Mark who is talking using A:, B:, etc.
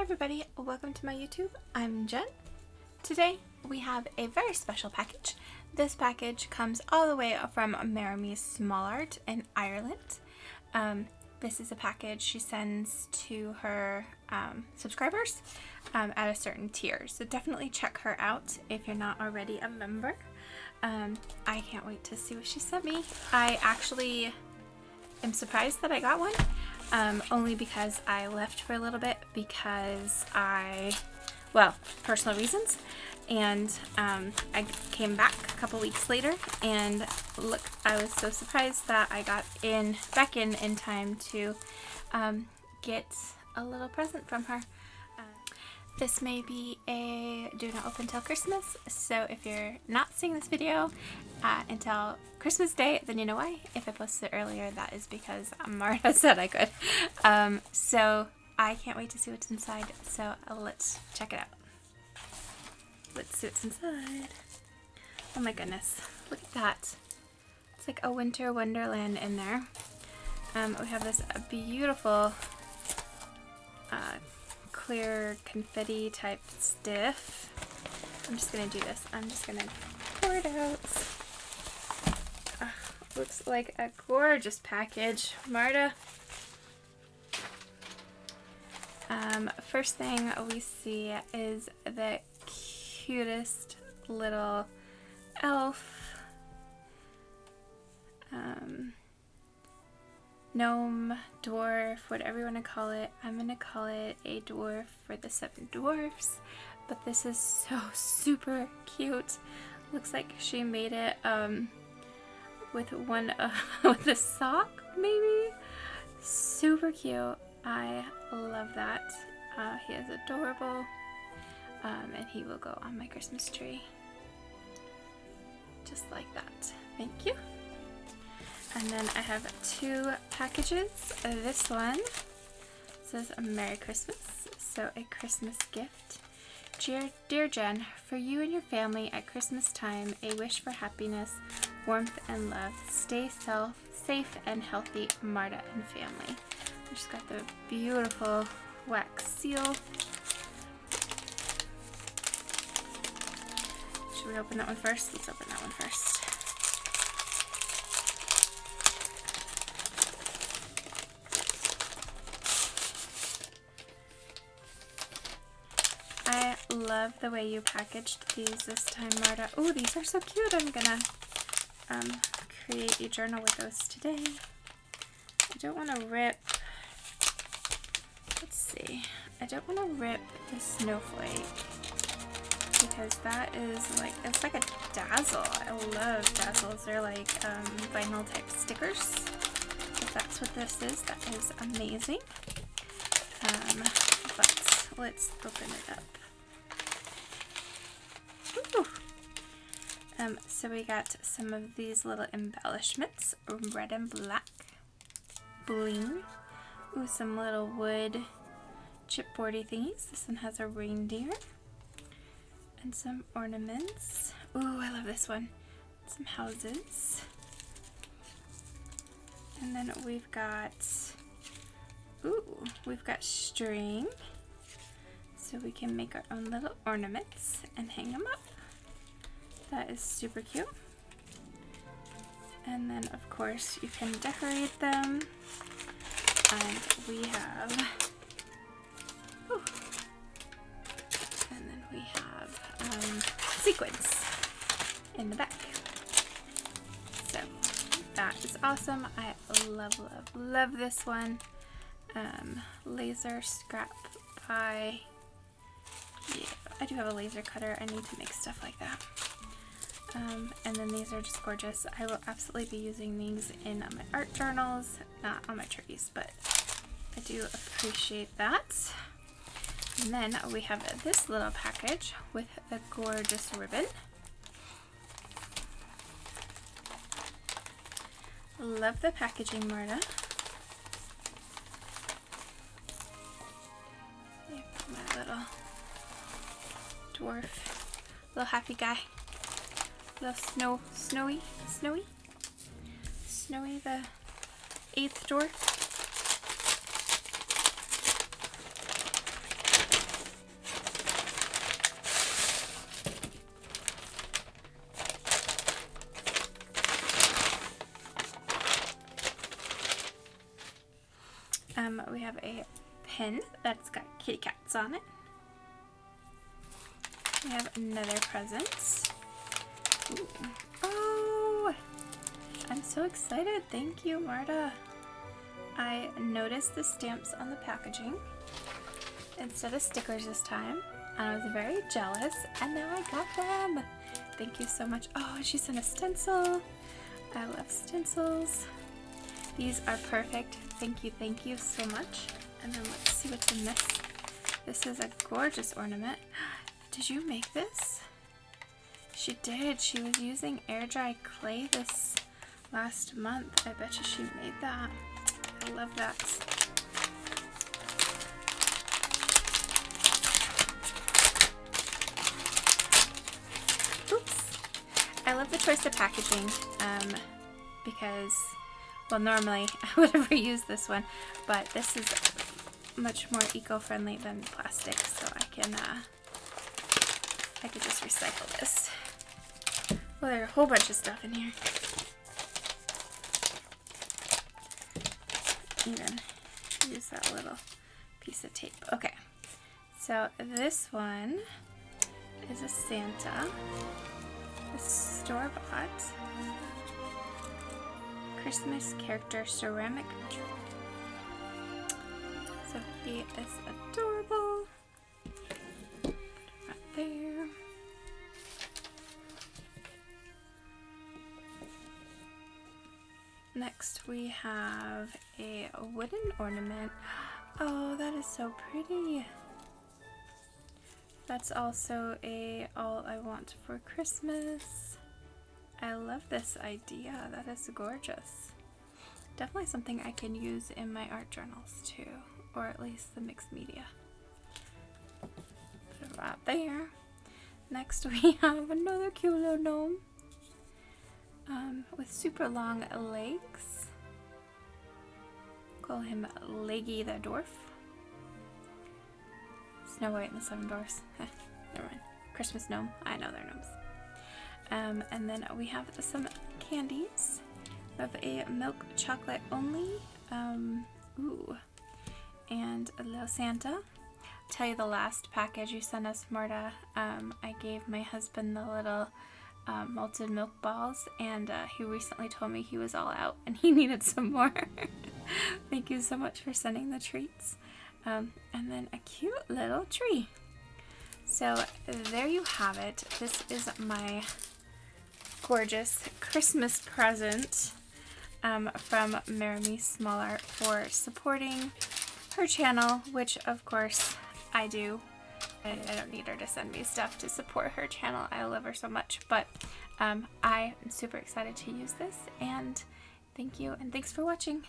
A: everybody, welcome to my YouTube. I'm Jen. Today we have a very special package. This package comes all the way from Maremi Small Art in Ireland. This is a package she sends to her subscribers at a certain tier, so definitely check her out if you're not already a member. I can't wait to see what she sent me. I actually am surprised that I got one. Only because I left for a little bit because personal reasons, and I came back a couple weeks later, and look, I was so surprised that I got back in time to get a little present from her. This may be a do not open till Christmas, so if you're not seeing this video until Christmas Day, then you know why. If I posted it earlier, that is because Marta said I could. So I can't wait to see what's inside, so let's check it out. Let's see what's inside. Oh my goodness, look at that. It's like a winter wonderland in there. We have this beautiful clear confetti type stiff. I'm just gonna do this. I'm just gonna pour it out. Looks like a gorgeous package, Marta. First thing we see is the cutest little elf. Gnome, dwarf, whatever you want to call it. I'm going to call it a dwarf for the 7 dwarfs, but this is so super cute. Looks like she made it with with a sock, maybe? Super cute. I love that. He is adorable, and he will go on my Christmas tree. Just like that. Thank you. And then I have 2 packages. This one says Merry Christmas, so a Christmas gift. Dear Jen, for you and your family at Christmas time, a wish for happiness, warmth, and love. Stay safe and healthy, Marta and family. I just got the beautiful wax seal. Should we open that one first? Let's open that one first. I love the way you packaged these this time, Marta. Oh, these are so cute. I'm gonna create a journal with those today. I don't want to rip, let's see, I don't want to rip the snowflake because that is like, it's like a dazzle. I love dazzles. They're like vinyl type stickers. If that's what this is, that is amazing. But let's open it up. Ooh. So we got some of these little embellishments, red and black, bling. Ooh, some little wood chipboardy thingies. This one has a reindeer and some ornaments. Ooh, I love this one. Some houses. And then we've got string, so we can make our own little ornaments and hang them up. That is super cute. And then of course you can decorate them. And we have, sequins in the back. So that is awesome. I love this one. Laser scrap pie. Yeah, I do have a laser cutter. I need to make stuff like that. And then these are just gorgeous. I will absolutely be using these in my art journals, not on my trees, but I do appreciate that. And then we have this little package with the gorgeous ribbon. Love the packaging, Marta. My little dwarf, little happy guy, little Snowy the 8th dwarf. We have a pin that's got kitty cats on it. We have another present. Ooh. Oh, I'm so excited. Thank you, Marta. I noticed the stamps on the packaging instead of stickers this time, and I was very jealous, and now I got them. Thank you so much. Oh, she sent a stencil. I love stencils. These are perfect. Thank you so much. And then let's see what's in this. This is a gorgeous ornament. Did you make this? She did. She was using air dry clay this last month. I bet you she made that. I love that. Oops. I love the choice of packaging because, well, normally I would have reused this one, but this is much more eco-friendly than plastic, so I could just recycle this. Well, there's a whole bunch of stuff in here. Even use that little piece of tape. Okay, so this one is a Santa, a store-bought Christmas character ceramic tree. So he is adorable. Put it right there. Next we have a wooden ornament. Oh, that is so pretty. That's also a All I Want for Christmas. I love this idea. That is gorgeous. Definitely something I can use in my art journals too, or at least the mixed media. Put it right there. Next we have another cute little gnome. With super long legs. Call him Leggy the Dwarf. Snow White and the Seven Dwarfs. Never mind. Christmas gnome. I know they're gnomes. And then we have some candies. We have a milk chocolate only. Ooh. And a little Santa. Tell you the last package you sent us, Marta. I gave my husband the little malted milk balls, and he recently told me he was all out and he needed some more. Thank you so much for sending the treats. And then a cute little tree. So there you have it. This is my gorgeous Christmas present from Maremi Small Art for supporting her channel, which of course I do. I don't need her to send me stuff to support her channel. I love her so much, but I am super excited to use this, and thank you, and thanks for watching.